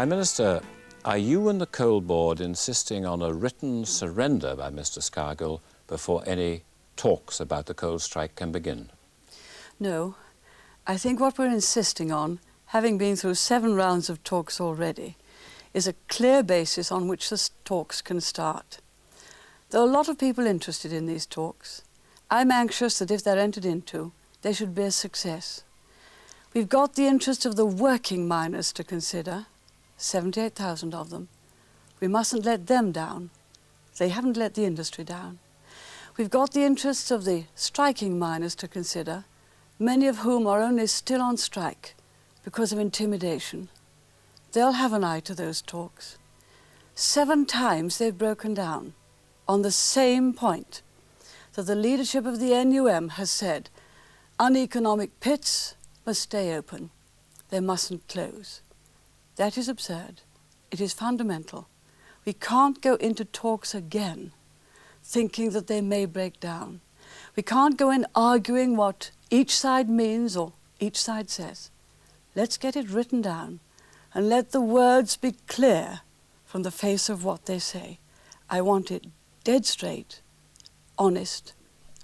Prime Minister, are you and the Coal Board insisting on a written surrender by Mr Scargill before any talks about the coal strike can begin? No. I think what we're insisting on, having been through 7 rounds of talks already, is a clear basis on which the talks can start. There are a lot of people interested in these talks. I'm anxious that if they're entered into, they should be a success. We've got the interest of the working miners to consider, 78,000 of them. We mustn't let them down. They haven't let the industry down. We've got the interests of the striking miners to consider, many of whom are only still on strike because of intimidation. They'll have an eye to those talks. 7 times they've broken down on the same point, that the leadership of the NUM has said uneconomic pits must stay open. They mustn't close. That is absurd. It is fundamental. We can't go into talks again thinking that they may break down. We can't go in arguing what each side means or each side says. Let's get it written down and let the words be clear from the face of what they say. I want it dead straight, honest,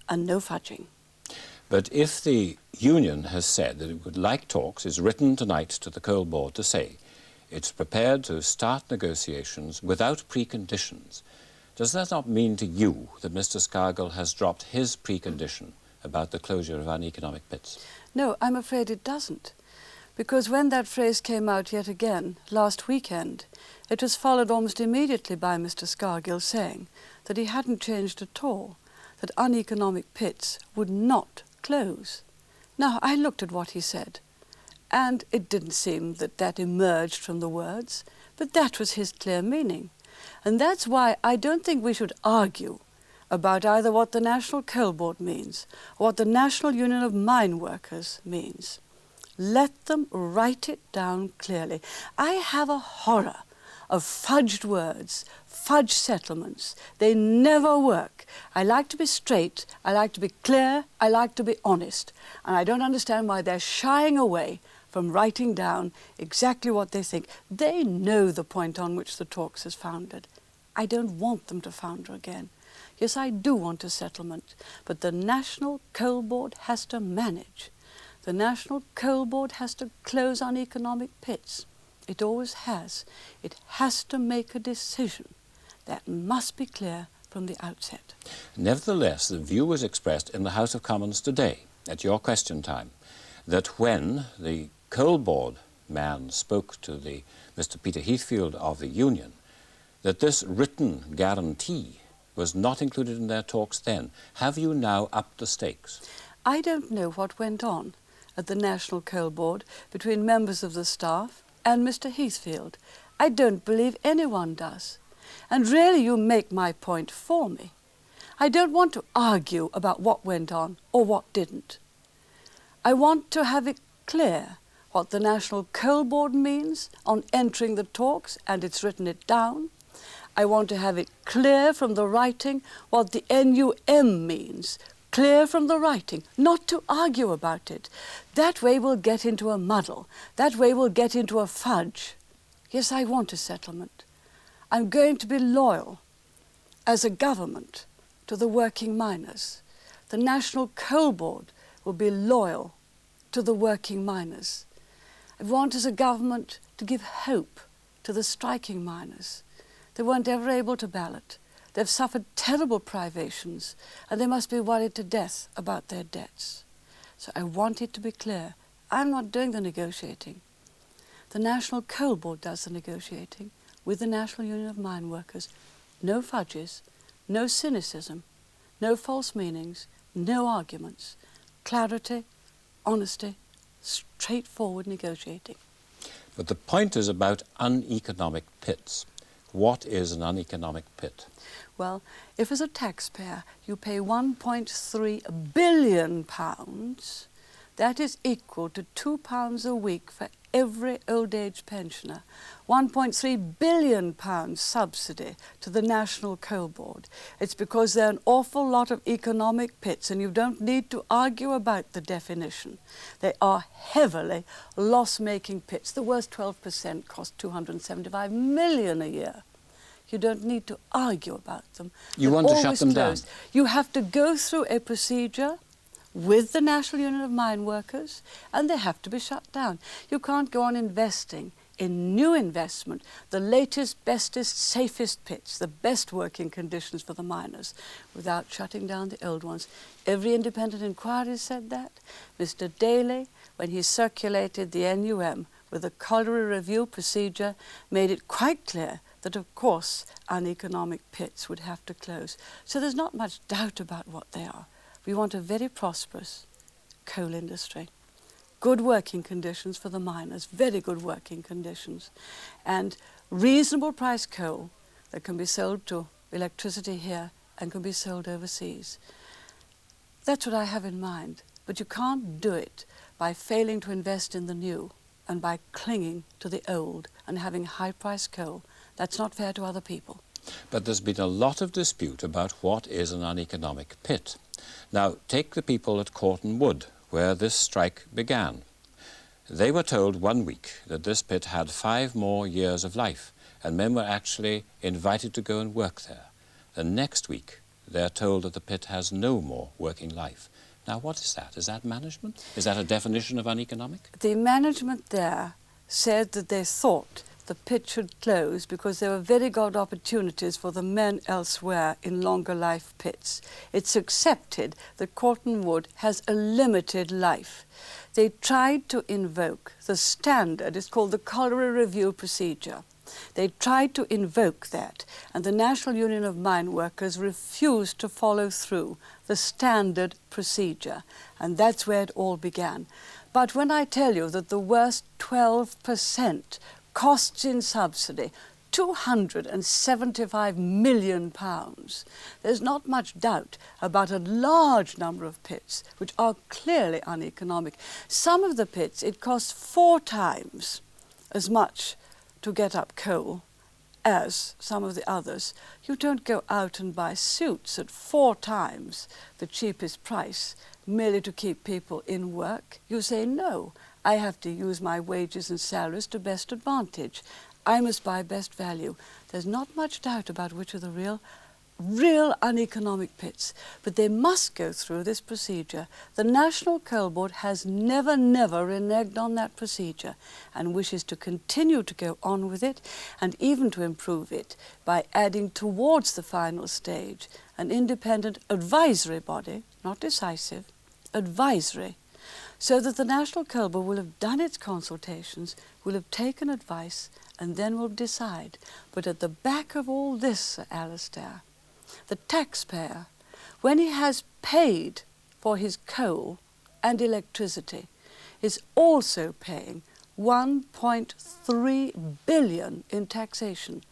and no fudging. But if the union has said that it would like talks, is written tonight to the Coal Board to say it's prepared to start negotiations without preconditions, does that not mean to you that Mr Scargill has dropped his precondition about the closure of uneconomic pits? No, I'm afraid it doesn't. Because when that phrase came out yet again last weekend, it was followed almost immediately by Mr Scargill saying that he hadn't changed at all, that uneconomic pits would not close. Now, I looked at what he said, and it didn't seem that that emerged from the words, but that was his clear meaning. And that's why I don't think we should argue about either what the National Coal Board means or what the National Union of Mine Workers means. Let them write it down clearly. I have a horror of fudged words, fudged settlements. They never work. I like to be straight, I like to be clear, I like to be honest. And I don't understand why they're shying away from writing down exactly what they think. They know the point on which the talks is founded. I don't want them to founder again. Yes, I do want a settlement, but the National Coal Board has to manage. The National Coal Board has to close uneconomic pits. It always has. It has to make a decision. That must be clear from the outset. Nevertheless, the view was expressed in the House of Commons today, at your question time, that when the Coal Board man spoke to Mr Peter Heathfield of the union, that this written guarantee was not included in their talks then. Have you now upped the stakes? I don't know what went on at the National Coal Board between members of the staff and Mr Heathfield. I don't believe anyone does. And really you make my point for me. I don't want to argue about what went on or what didn't. I want to have it clear what the National Coal Board means on entering the talks, and it's written it down. I want to have it clear from the writing what the NUM means, clear from the writing, not to argue about it. That way we'll get into a muddle. That way we'll get into a fudge. Yes, I want a settlement. I'm going to be loyal as a government to the working miners. The National Coal Board will be loyal to the working miners. I want as a government to give hope to the striking miners. They weren't ever able to ballot. They've suffered terrible privations, and they must be worried to death about their debts. So I want it to be clear. I'm not doing the negotiating. The National Coal Board does the negotiating with the National Union of Mine Workers. No fudges, no cynicism, no false meanings, no arguments. Clarity, honesty, straightforward negotiating. But the point is about uneconomic pits. What is an uneconomic pit? Well, if as a taxpayer you pay £1.3 billion, that is equal to £2 a week for every old age pensioner, £1.3 billion subsidy to the National Coal Board. It's because there are an awful lot of economic pits, and you don't need to argue about the definition. They are heavily loss-making pits. The worst 12% cost $275 million a year. You don't need to argue about them. You want to shut them down? You have to go through a procedure with the National Union of Mine Workers, and they have to be shut down. You can't go on investing in new investment, the latest, bestest, safest pits, the best working conditions for the miners, without shutting down the old ones. Every independent inquiry said that. Mr. Daly, when he circulated the NUM with a colliery review procedure, made it quite clear that, of course, uneconomic pits would have to close. So there's not much doubt about what they are. We want a very prosperous coal industry. Good working conditions for the miners, very good working conditions, and reasonable price coal that can be sold to electricity here and can be sold overseas. That's what I have in mind, but you can't do it by failing to invest in the new and by clinging to the old and having high-priced coal. That's not fair to other people. But there's been a lot of dispute about what is an uneconomic pit. Now, take the people at Corton Wood, where this strike began. They were told 1 week that this pit had 5 more years of life, and men were actually invited to go and work there. The next week, they're told that the pit has no more working life. Now, what is that? Is that management? Is that a definition of uneconomic? The management there said that they thought the pit should close because there were very good opportunities for the men elsewhere in longer life pits. It's accepted that Corton Wood has a limited life. They tried to invoke the standard, it's called the colliery review procedure. They tried to invoke that, and the National Union of Mine Workers refused to follow through the standard procedure, and that's where it all began. But when I tell you that the worst 12% costs in subsidy £275 million, there's not much doubt about a large number of pits which are clearly uneconomic. Some of the pits, it costs 4 times as much to get up coal as some of the others. You don't go out and buy suits at 4 times the cheapest price merely to keep people in work. You say, no, I have to use my wages and salaries to best advantage. I must buy best value. There's not much doubt about which are the real uneconomic pits, but they must go through this procedure. The National Coal Board has never reneged on that procedure and wishes to continue to go on with it and even to improve it by adding towards the final stage an independent advisory body, not decisive, advisory, so that the National Coal Board will have done its consultations, will have taken advice, and then will decide. But at the back of all this, Sir Alistair, the taxpayer, when he has paid for his coal and electricity, is also paying £1.3 billion in taxation.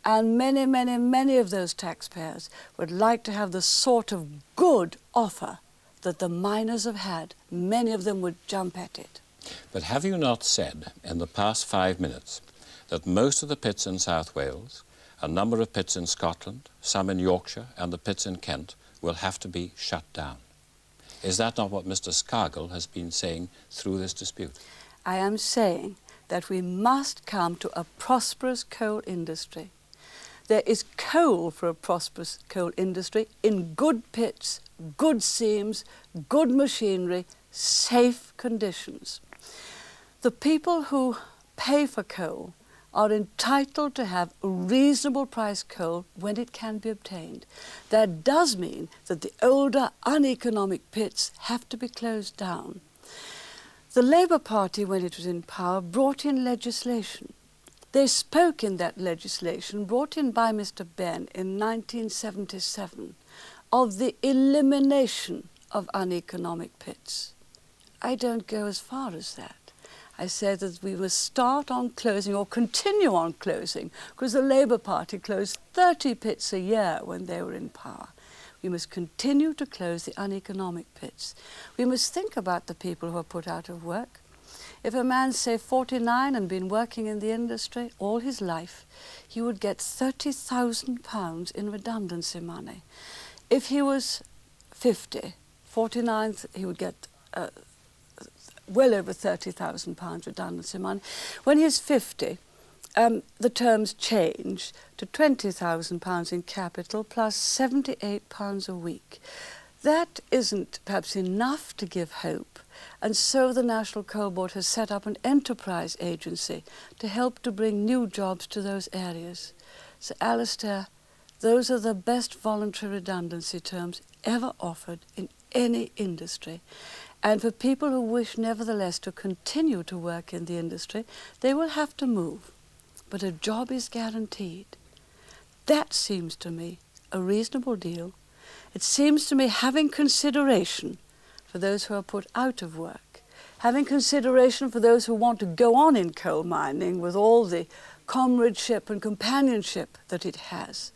And many of those taxpayers would like to have the sort of good offer that the miners have had. Many of them would jump at it. But have you not said in the past 5 minutes that most of the pits in South Wales, a number of pits in Scotland, some in Yorkshire, and the pits in Kent will have to be shut down? Is that not what Mr. Scargill has been saying through this dispute? I am saying that we must come to a prosperous coal industry. There is coal for a prosperous coal industry in good pits, good seams, good machinery, safe conditions. The people who pay for coal are entitled to have reasonable price coal when it can be obtained. That does mean that the older uneconomic pits have to be closed down. The Labour Party, when it was in power, brought in legislation. They spoke in that legislation, brought in by Mr. Benn in 1977, of the elimination of uneconomic pits. I don't go as far as that. I said that we must start on closing or continue on closing, because the Labour Party closed 30 pits a year when they were in power. We must continue to close the uneconomic pits. We must think about the people who are put out of work. If a man's, say, 49 and been working in the industry all his life, he would get £30,000 in redundancy money. If he was 50, 49, he would get well over £30,000 redundancy money. When he's 50, the terms change to £20,000 in capital plus £78 a week. That isn't perhaps enough to give hope, and so the National Coal Board has set up an enterprise agency to help to bring new jobs to those areas. So, Alistair, those are the best voluntary redundancy terms ever offered in any industry. And for people who wish nevertheless to continue to work in the industry, they will have to move. But a job is guaranteed. That seems to me a reasonable deal. It seems to me having consideration for those who are put out of work, having consideration for those who want to go on in coal mining with all the comradeship and companionship that it has,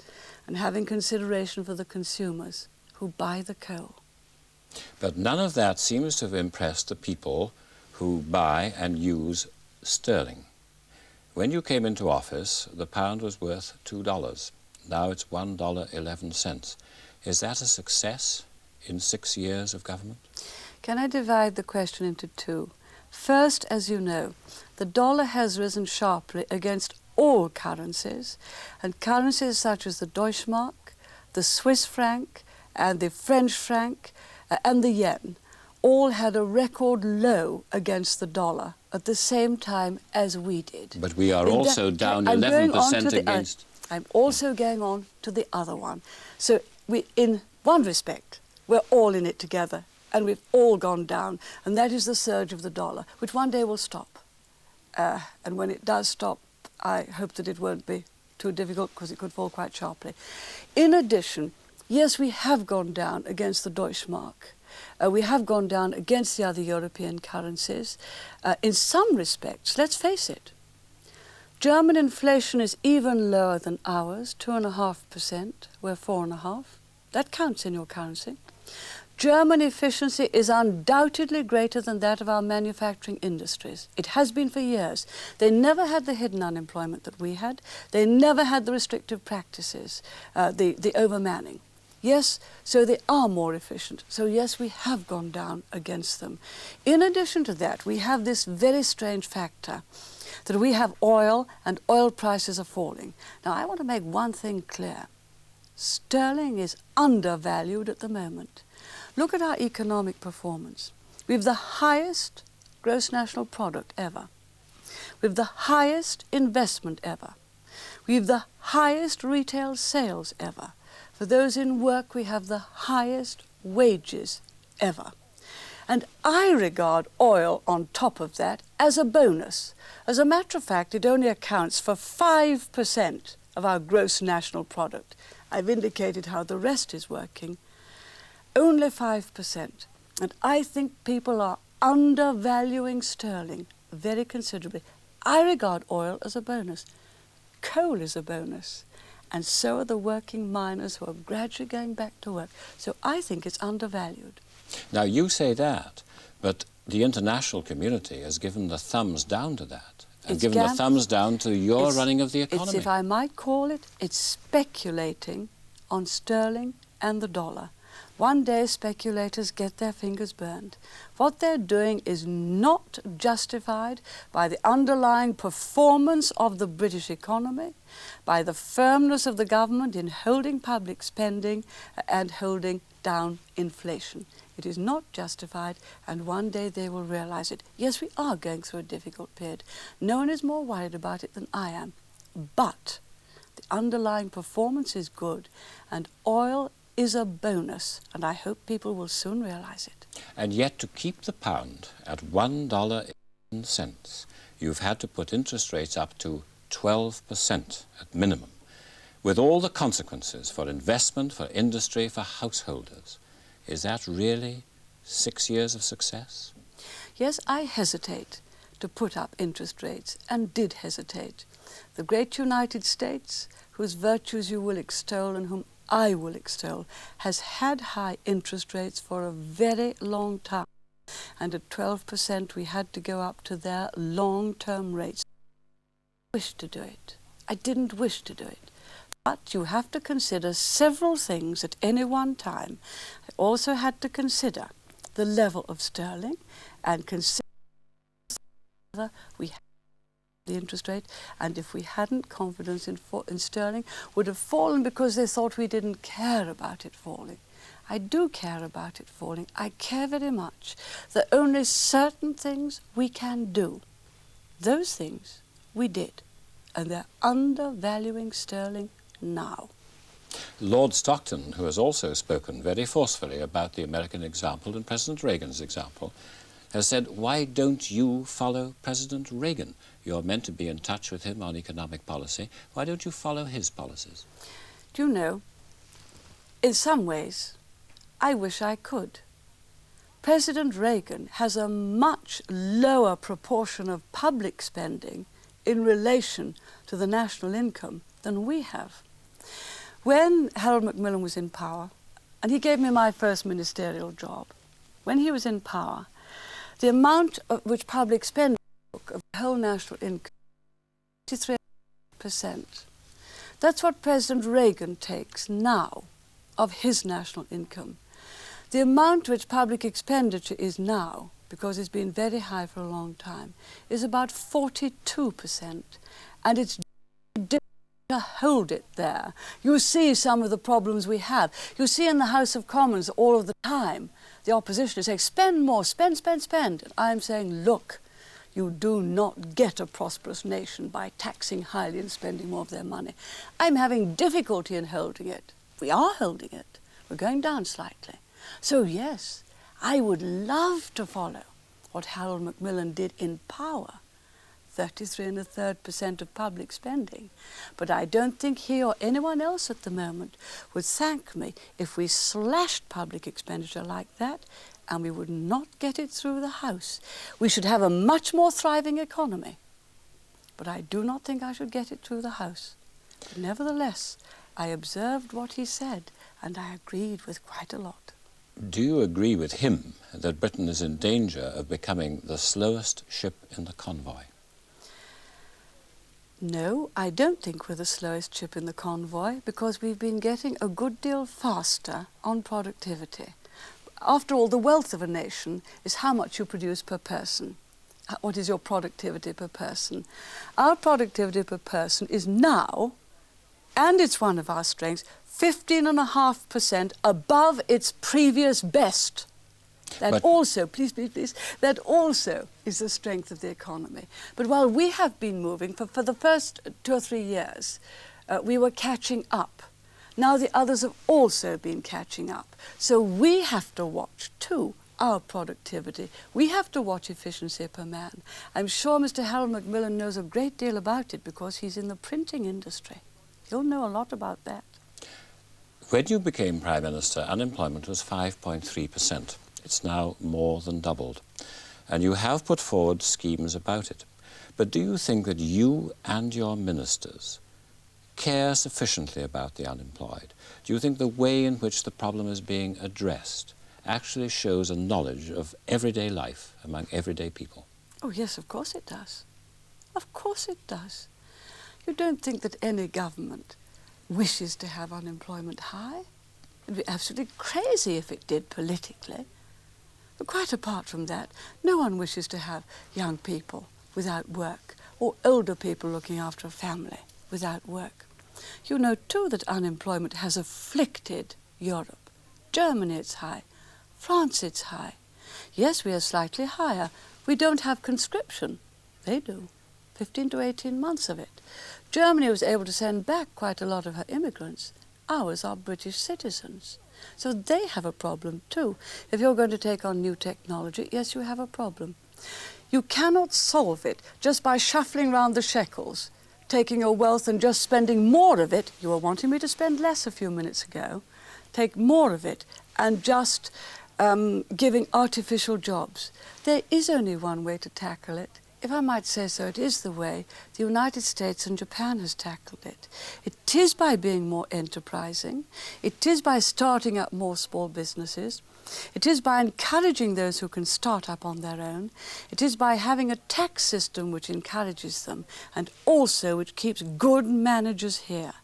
and having consideration for the consumers who buy the coal. But none of that seems to have impressed the people who buy and use sterling. When you came into office, the pound was worth $2. Now it's $1.11. Is that a success in 6 years of government? Can I divide the question into two? First, as you know, the dollar has risen sharply against all currencies, and currencies such as the Deutschmark, the Swiss franc, and the French franc, and the yen all had a record low against the dollar at the same time as we did. But we are also down 11% against... I'm also going on to the other one. So we, in one respect, we're all in it together, and we've all gone down, and that is the surge of the dollar, which one day will stop. And when it does stop, I hope that it won't be too difficult, because it could fall quite sharply. In addition, yes, we have gone down against the Deutschmark. We have gone down against the other European currencies. In some respects, let's face it, German inflation is even lower than ours, 2.5%, we're 4.5%. That counts in your currency. German efficiency is undoubtedly greater than that of our manufacturing industries. It has been for years. They never had the hidden unemployment that we had. They never had the restrictive practices, the overmanning. Yes, so they are more efficient. So yes, we have gone down against them. In addition to that, we have this very strange factor that we have oil, and oil prices are falling. Now, I want to make one thing clear. Sterling is undervalued at the moment. Look at our economic performance. We have the highest gross national product ever. We have the highest investment ever. We have the highest retail sales ever. For those in work, we have the highest wages ever. And I regard oil on top of that as a bonus. As a matter of fact, it only accounts for 5% of our gross national product. I've indicated how the rest is working. Only 5%. And I think people are undervaluing sterling very considerably. I regard oil as a bonus. Coal is a bonus. And so are the working miners who are gradually going back to work. So I think it's undervalued. Now, you say that, but the international community has given the thumbs down to that, and given the thumbs down to your running of the economy. It's, if I might call it, it's speculating on sterling and the dollar. One day speculators get their fingers burned. What they're doing is not justified by the underlying performance of the British economy, by the firmness of the government in holding public spending and holding down inflation. It is not justified, and one day they will realize it. Yes, we are going through a difficult period. No one is more worried about it than I am. But the underlying performance is good, and oil is a bonus, and I hope people will soon realize it. And yet, to keep the pound at $1.11, you've had to put interest rates up to 12% at minimum, with all the consequences for investment, for industry, for householders. Is that really 6 years of success? Yes, I hesitate to put up interest rates, and did hesitate. The great United States, whose virtues you will extol and whom I will extol, has had high interest rates for a very long time. and at 12% we had to go up to their long-term rates. I didn't wish to do it. I didn't wish to do it. But you have to consider several things at any one time. I also had to consider the level of sterling and consider whether we had the interest rate, and if we hadn't, confidence in sterling would have fallen because they thought we didn't care about it falling. I do care about it falling. I care very much. There are only certain things we can do. Those things we did, and they're undervaluing sterling now. Lord Stockton, who has also spoken very forcefully about the American example and President Reagan's example, has said, why don't you follow President Reagan? You're meant to be in touch with him on economic policy. Why don't you follow his policies? Do you know, in some ways, I wish I could. President Reagan has a much lower proportion of public spending in relation to the national income than we have. When Harold Macmillan was in power, and he gave me my first ministerial job, when he was in power, the amount of which public spending took of the whole national income, 53%. That's what President Reagan takes now of his national income. The amount which public expenditure is now, because it's been very high for a long time, is about 42%, and it's difficult to hold it there. You see some of the problems we have. You see in the House of Commons all of the time, the opposition is saying, spend more, spend, spend, spend. And I'm saying, look, you do not get a prosperous nation by taxing highly and spending more of their money. I'm having difficulty in holding it. We are holding it. We're going down slightly. So yes, I would love to follow what Harold Macmillan did in power, 33.33% of public spending. But I don't think he or anyone else at the moment would thank me if we slashed public expenditure like that, and we would not get it through the House. We should have a much more thriving economy, but I do not think I should get it through the House. But nevertheless, I observed what he said, and I agreed with quite a lot. Do you agree with him that Britain is in danger of becoming the slowest ship in the convoy? No, I don't think we're the slowest ship in the convoy, because we've been getting a good deal faster on productivity. After all, the wealth of a nation is how much you produce per person. What is your productivity per person? Our productivity per person is now, and it's one of our strengths, 15.5% above its previous best. That also, please, that also is the strength of the economy. But while we have been moving, for the first 2 or 3 years, we were catching up. Now the others have also been catching up. So we have to watch, too, our productivity. We have to watch efficiency per man. I'm sure Mr. Harold Macmillan knows a great deal about it because he's in the printing industry. He'll know a lot about that. When you became Prime Minister, unemployment was 5.3%. It's now more than doubled. And you have put forward schemes about it. But do you think that you and your ministers care sufficiently about the unemployed? Do you think the way in which the problem is being addressed actually shows a knowledge of everyday life among everyday people? Oh, yes, of course it does. Of course it does. You don't think that any government wishes to have unemployment high? It'd be absolutely crazy if it did politically. But quite apart from that, no one wishes to have young people without work or older people looking after a family without work. You know, too, that unemployment has afflicted Europe. Germany, it's high. France, it's high. Yes, we are slightly higher. We don't have conscription. They do. 15 to 18 months of it. Germany was able to send back quite a lot of her immigrants. Ours are British citizens. So they have a problem too. If you're going to take on new technology, yes, you have a problem. You cannot solve it just by shuffling round the shekels, taking your wealth and just spending more of it. You were wanting me to spend less a few minutes ago. Take more of it and just giving artificial jobs. There is only one way to tackle it. if I might say so, it is the way the United States and Japan has tackled it. It is by being more enterprising. It is by starting up more small businesses. It is by encouraging those who can start up on their own. It is by having a tax system which encourages them and also which keeps good managers here.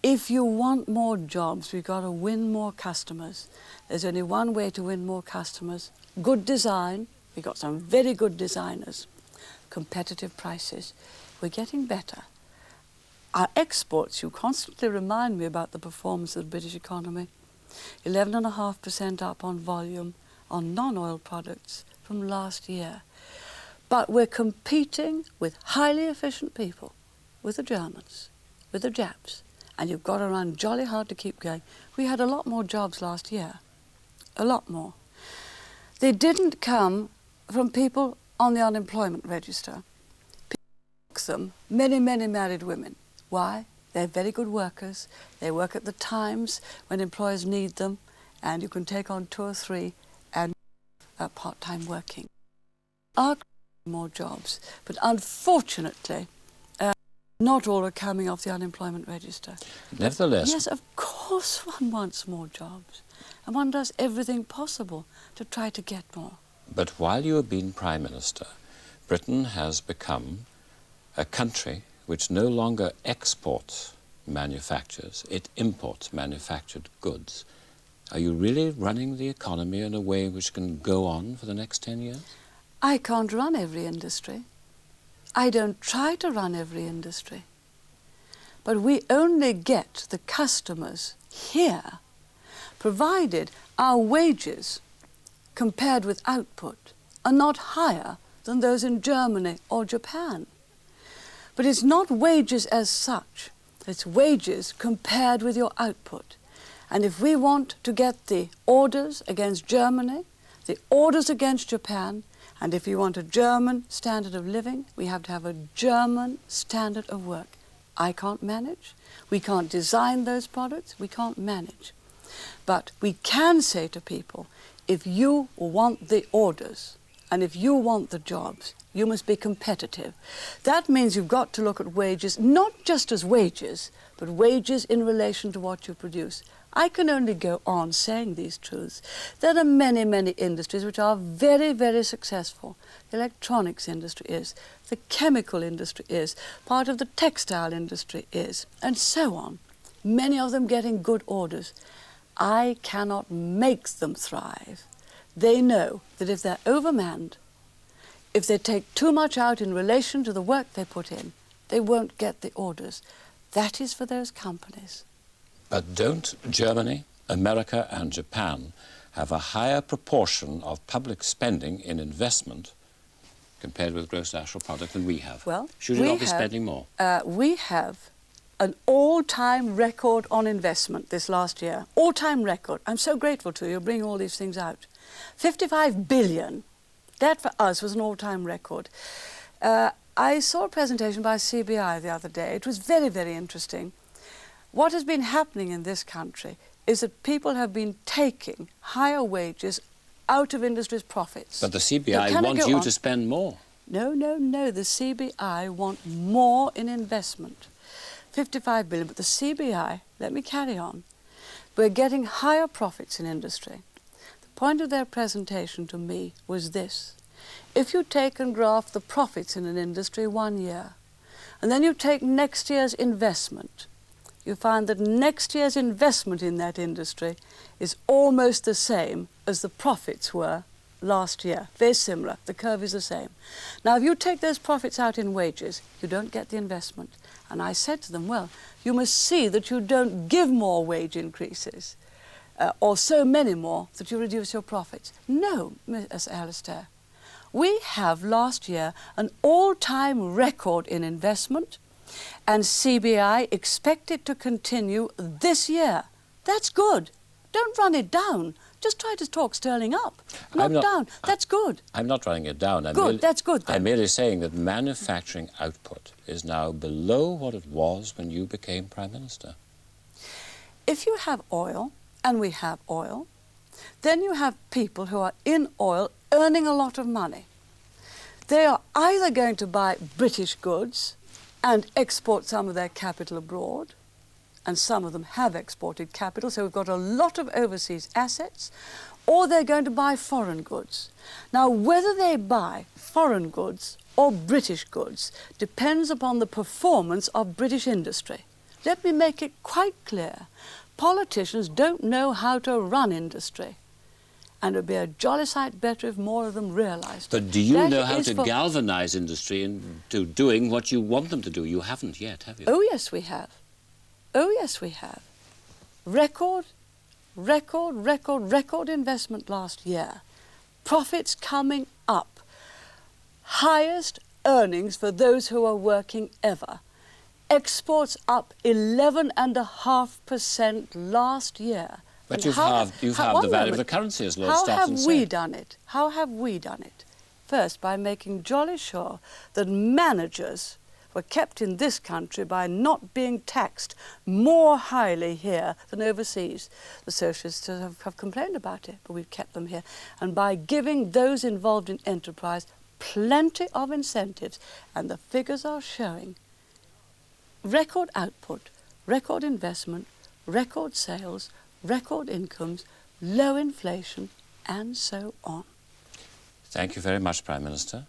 If you want more jobs, we've got to win more customers. There's only one way to win more customers. Good design. We've got some very good designers. Competitive prices. We're getting better. Our exports, you constantly remind me about the performance of the British economy. 11.5% up on volume on non-oil products from last year. But we're competing with highly efficient people, with the Germans, with the Japs, and you've got to run jolly hard to keep going. We had a lot more jobs last year, a lot more. They didn't come from people on the unemployment register. People them, many married women. Why? They're very good workers. They work at the times when employers need them, and you can take on 2 or 3 and part-time working. Are more jobs, but unfortunately, not all are coming off the unemployment register. Nevertheless... Yes, of course one wants more jobs, and one does everything possible to try to get more. But while you have been Prime Minister, Britain has become a country which no longer exports manufactures, it imports manufactured goods. Are you really running the economy in a way which can go on for the next 10 years? I can't run every industry. I don't try to run every industry. But we only get the customers here, provided our wages, compared with output, are not higher than those in Germany or Japan. But it's not wages as such, it's wages compared with your output. And if we want to get the orders against Germany, the orders against Japan, and if you want a German standard of living, we have to have a German standard of work. I can't manage. We can't design those products. We can't manage. But we can say to people, if you want the orders and if you want the jobs, you must be competitive. That means you've got to look at wages, not just as wages, but wages in relation to what you produce. I can only go on saying these truths. There are many industries which are very successful. The electronics industry is, the chemical industry is, part of the textile industry is, and so on. Many of them getting good orders. I cannot make them thrive. They know that if they're overmanned, if they take too much out in relation to the work they put in, they won't get the orders. That is for those companies. But don't Germany, America and Japan have a higher proportion of public spending in investment compared with gross national product than we have? Well, should we not be spending more? We have an all-time record on investment this last year. All-time record. I'm so grateful to you bringing all these things out. 55 billion. That for us was an all-time record. I saw a presentation by CBI the other day. It was very interesting. What has been happening in this country is that people have been taking higher wages out of industry's profits. But the CBI wants you to spend more. No. The CBI want more in investment. 55 billion, but the CBI, let me carry on, we're getting higher profits in industry. The point of their presentation to me was this. If you take and graph the profits in an industry 1 year, and then you take next year's investment, you find that next year's investment in that industry is almost the same as the profits were last year. Very similar. The curve is the same. Now, if you take those profits out in wages, you don't get the investment. And I said to them, well, you must see that you don't give more wage increases or so many more that you reduce your profits. No, Ms. Alistair. We have last year an all-time record in investment, and CBI expect it to continue this year. That's good. Don't run it down. Just try to talk sterling up, not down. That's good. I'm not running it down. That's good then. I'm merely saying that manufacturing output is now below what it was when you became Prime Minister. If you have oil, and we have oil, then you have people who are in oil earning a lot of money. They are either going to buy British goods and export some of their capital abroad, and some of them have exported capital, so we've got a lot of overseas assets, or they're going to buy foreign goods. Now, whether they buy foreign goods or British goods depends upon the performance of British industry. Let me make it quite clear. Politicians don't know how to run industry. And it would be a jolly sight better if more of them realised. But do you know how to galvanise industry into doing what you want them to do? You haven't yet, have you? Oh, yes, we have. Oh, yes, we have. Record investment last year. Profits coming up. Highest earnings for those who are working ever. Exports up 11.5% last year. But you've halved the value of the currency, as Lord Stratton said. How have we done it? How have we done it? First, by making jolly sure that managers were kept in this country by not being taxed more highly here than overseas. The socialists have complained about it, but we've kept them here. And by giving those involved in enterprise plenty of incentives, and the figures are showing record output, record investment, record sales, record incomes, low inflation, and so on. Thank you very much, Prime Minister.